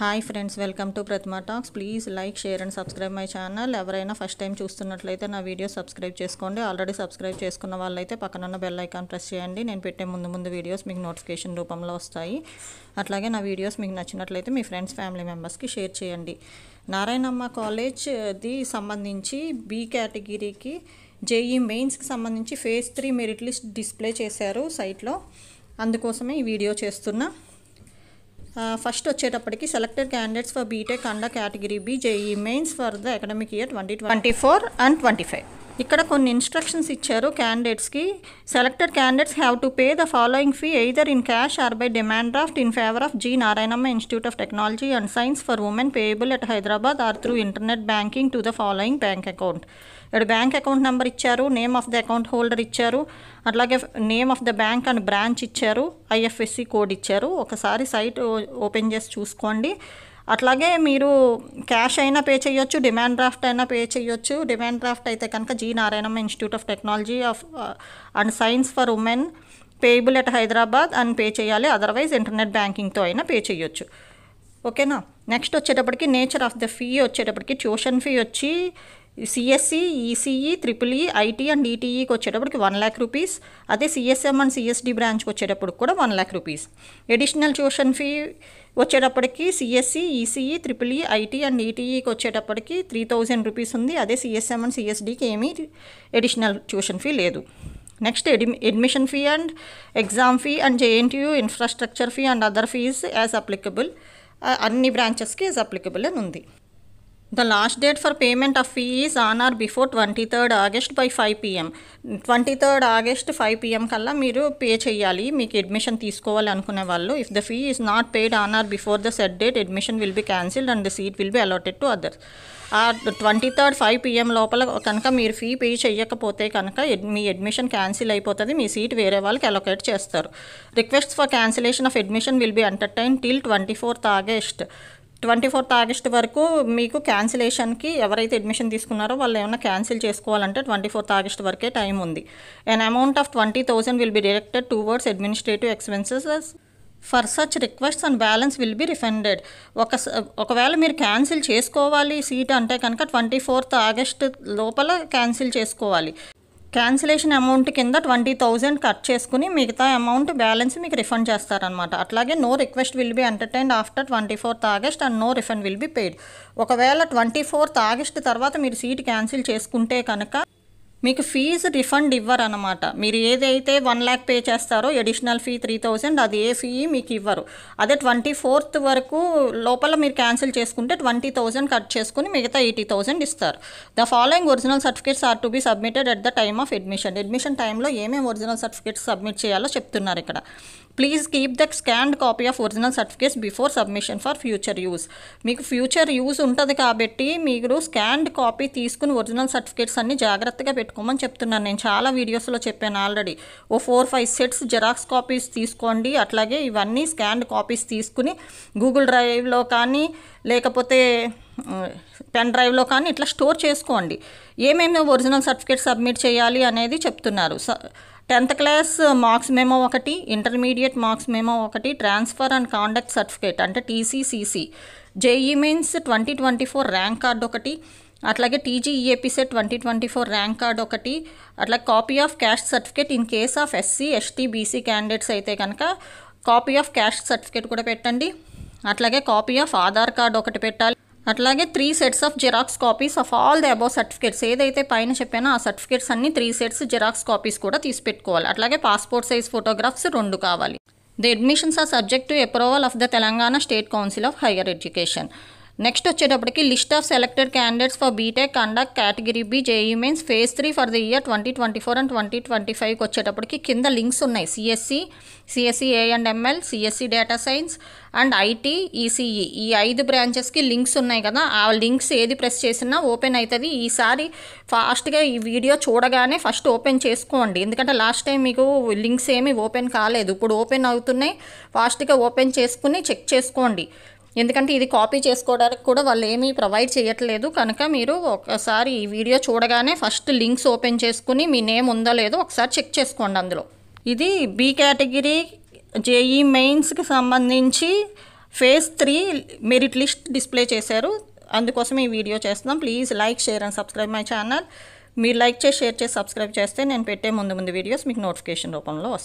Hi friends, welcome to Pratima talks. Please like, share and subscribe my channel. ఎవరైనా first time చూస్తున్నట్లయితే నా video subscribe చేసుకోండి. Already subscribe చేసుకున్న వాళ్ళైతే పక్కనున్న బెల్ ఐకాన్ ప్రెస్ చేయండి. నేను పెట్టే ముందు వీడియోస్ మీకు నోటిఫికేషన్ రూపంలో వస్తాయి. అట్లాగే నా వీడియోస్ మీకు నచ్చినట్లయితే మీ ఫ్రెండ్స్, ఫ్యామిలీ మెంబర్స్కి షేర్ చేయండి. నారాయణమ్మ కాలేజ్ది సంబంధించి బి కేటగిరీకి జేఈ మెయిన్స్కి సంబంధించి ఫేజ్ 3 మెరిట్ లిస్ట్ డిస్ప్లే చేశారు సైట్లో. అందుకోసమే ఈ వీడియో చేస్తున్నా. ఫస్ట్ వచ్చేటప్పటికి selected candidates for BTech under category B JE Mains for the academic year 2024 and 25. ఇక్కడ కొన్ని ఇన్స్ట్రక్షన్స్ ఇచ్చారు క్యాండిడేట్స్కి. Selected candidates have to pay the following fee either in cash or by demand draft in favour of G Narayanamma institute of technology and science for women payable at Hyderabad or through internet banking to the following bank account. ఇక్కడ bank account number ఇచ్చారు, name of the account holder ఇచ్చారు, అట్లాగే name of the bank and branch ఇచ్చారు, IFSC code ఇచ్చారు. ఒకసారి site open చేసి చూసుకోండి. అట్లాగే మీరు క్యాష్ అయినా పే చేయొచ్చు, డిమాండ్ డ్రాఫ్ట్ అయినా పే చేయొచ్చు. డిమాండ్ డ్రాఫ్ట్ అయితే కనుక G Narayanamma institute of technology and science for women payable at Hyderabad అని పే చేయాలి. అదర్వైజ్ ఇంటర్నెట్ బ్యాంకింగ్తో అయినా పే చేయొచ్చు. ఓకేనా. నెక్స్ట్ వచ్చేటప్పటికి నేచర్ ఆఫ్ ద ఫీ వచ్చేటప్పటికి ట్యూషన్ ఫీ వచ్చి CSC, ECE, triple E, IT and ఈటీఈకి వచ్చేటప్పటికి 1 lakh rupees. అదే సిఎస్ఎం అండ్ సిఎస్డి బ్రాంచ్కి వచ్చేటప్పటికి కూడా 1 lakh rupees. Additional tuition fee వచ్చేటప్పటికి CSC, ECE, triple E, IT and ఈటీఈకి వచ్చేటప్పటికి 3000 rupees ఉంది. అదే సిఎస్ఎం అండ్ సిఎస్డికి ఏమీ ఎడిషనల్ ట్యూషన్ ఫీ లేదు. Next admission fee and exam fee and JNTU infrastructure fee and other fees as applicable. అన్ని బ్రాంచెస్కి as applicable అని ఉంది. The last date for payment of fee is on or before 23rd August by 5 PM. 23rd August 5 PM కల్లా మీరు pay చేయాలి మీకు admission తీసుకోవాలి అనుకునే వాళ్ళు. If the fee is not paid on are before the set date admission will be cancelled and the seat will be allotted to others. ఆ 23rd 5 PM లోపల కనుక మీరు ఫీ పే చేయకపోతే కనుక మీ అడ్మిషన్ క్యాన్సిల్ అయిపోతుంది, మీ సీట్ వేరే వాళ్ళకి allocate చేస్తారు. Request for cancellation of admission will be entertain till 24th August. 24th August వరకు మీకు క్యాన్సిలేషన్కి ఎవరైతే అడ్మిషన్ తీసుకున్నారో వాళ్ళు ఏమైనా క్యాన్సిల్ చేసుకోవాలంటే 24th August వరకే టైం ఉంది. An amount of 20,000 will be directed towards administrative expenses for such requests and balance will be refunded. ఒకవేళ మీరు క్యాన్సిల్ చేసుకోవాలి సీట్ అంటే కనుక 24th August లోపల క్యాన్సిల్ చేసుకోవాలి. క్యాన్సిలేషన్ అమౌంట్ కింద 20,000 కట్ చేసుకుని మిగతా అమౌంట్ బ్యాలెన్స్ మీకు రిఫండ్ చేస్తారనమాట. అట్లాగే no request will be entertained after 24th August and no refund will be paid. ఒకవేళ 24th August తర్వాత మీరు సీట్ క్యాన్సిల్ చేసుకుంటే కనుక మీకు ఫీజు రిఫండ్ ఇవ్వరనమాట. మీరు ఏదైతే 1 lakh పే చేస్తారో అడిషనల్ ఫీ 3,000 అది ఏ ఫీ మీకు ఇవ్వరు. అదే 24th వరకు లోపల మీరు క్యాన్సిల్ చేసుకుంటే 20,000 కట్ చేసుకుని మిగతా 80,000 ఇస్తారు. The following original certificates are to be submitted at the time of admission. Admission టైంలో ఏమేమి ఒరిజినల్ సర్టిఫికేట్స్ సబ్మిట్ చేయాలో చెప్తున్నారు ఇక్కడ. Please keep the scanned copy of original certificates before submission for future use. మీకు future use ఉంటుంది కాబట్టి మీరు scanned copy తీసుకుని ఒరిజినల్ సర్టిఫికేట్స్ అన్ని జాగ్రత్తగా పెట్టుకోమని చెప్తున్నాను. నేను చాలా వీడియోస్లో చెప్పాను ఆల్రెడీ. 4-5 సెట్స్ జెరాక్స్ కాపీస్ తీసుకోండి. అట్లాగే ఇవన్నీ స్కాన్డ్ కాపీస్ తీసుకుని గూగుల్ డ్రైవ్లో కానీ లేకపోతే పెన్ డ్రైవ్లో కానీ ఇట్లా స్టోర్ చేసుకోండి. ఏమేమి ఒరిజినల్ సర్టిఫికేట్ సబ్మిట్ చేయాలి అనేది చెప్తున్నారు. 10th క్లాస్ మార్క్స్ మెమో ఒకటి, ఇంటర్మీడియట్ మార్క్స్ మెమో ఒకటి, ట్రాన్స్ఫర్ అండ్ కాండక్ట్ సర్టిఫికేట్ అంటే టీసీసీసీ, జేఈ మెయిన్స్ 2024 ర్యాంక్ కార్డ్ ఒకటి, అట్లాగే టీజీఈఏపీ సెట్ 2024 ర్యాంక్ కార్డ్ ఒకటి, అట్లా copy of caste certificate in case of SC, ST, BC candidates అయితే కనుక కాపీ ఆఫ్ క్యాస్ట్ సర్టిఫికేట్ కూడా పెట్టండి. అట్లాగే కాపీ ఆఫ్ ఆధార్ కార్డ్ ఒకటి పెట్టాలి. అట్లాగే 3 sets of xerox copies of all the above certificates ఏదైతే పైన చెప్పానో ఆ సర్టిఫికేట్స్ అన్ని 3 sets జిరాక్స్ కాపీస్ కూడా తీసి పెట్టుకోవాలి. అట్లాగే పాస్పోర్ట్ సైజ్ ఫోటోగ్రాఫ్స్ 2 కావాలి. The admissions are subject to approval of the Telangana state council of higher education. Next వచ్చేటప్పటికి list of selected candidates for BTech under category B JE Mains phase 3 for the year 2024 and 2025కి వచ్చేటప్పటికి కింద links ఉన్నాయి. CSC A&ML, CSC data science and IT, ECE ఈ 5 బ్రాంచెస్కి links ఉన్నాయి కదా. ఆ links ఏది ప్రెస్ చేసినా ఓపెన్ అవుతుంది. ఈసారి ఫాస్ట్గా ఈ వీడియో చూడగానే ఫస్ట్ ఓపెన్ చేసుకోండి, ఎందుకంటే లాస్ట్ టైం మీకు లింక్స్ ఏమీ ఓపెన్ కాలేదు. ఇప్పుడు ఓపెన్ అవుతున్నాయి. ఫాస్ట్గా ఓపెన్ చేసుకుని చెక్ చేసుకోండి, ఎందుకంటే ఇది కాపీ చేసుకోవడానికి కూడా వాళ్ళు ఏమీ ప్రొవైడ్ చేయట్లేదు. కనుక మీరు ఒకసారి ఈ వీడియో చూడగానే ఫస్ట్ లింక్స్ ఓపెన్ చేసుకుని మీ నేమ్ ఉందో లేదో ఒకసారి చెక్ చేసుకోండి అందులో. ఇది బి కేటగిరీ జేఈ మెయిన్స్కి సంబంధించి ఫేజ్ 3 మెరిట్ లిస్ట్ డిస్ప్లే చేశారు. అందుకోసం ఈ వీడియో చేస్తున్నాం. Please like, share and subscribe my channel. మీరు లైక్ చేసి, షేర్ చేసి, సబ్స్క్రైబ్ చేస్తే నేను పెట్టే ముందు వీడియోస్ మీకు నోటిఫికేషన్ రూపంలో వస్తాయి.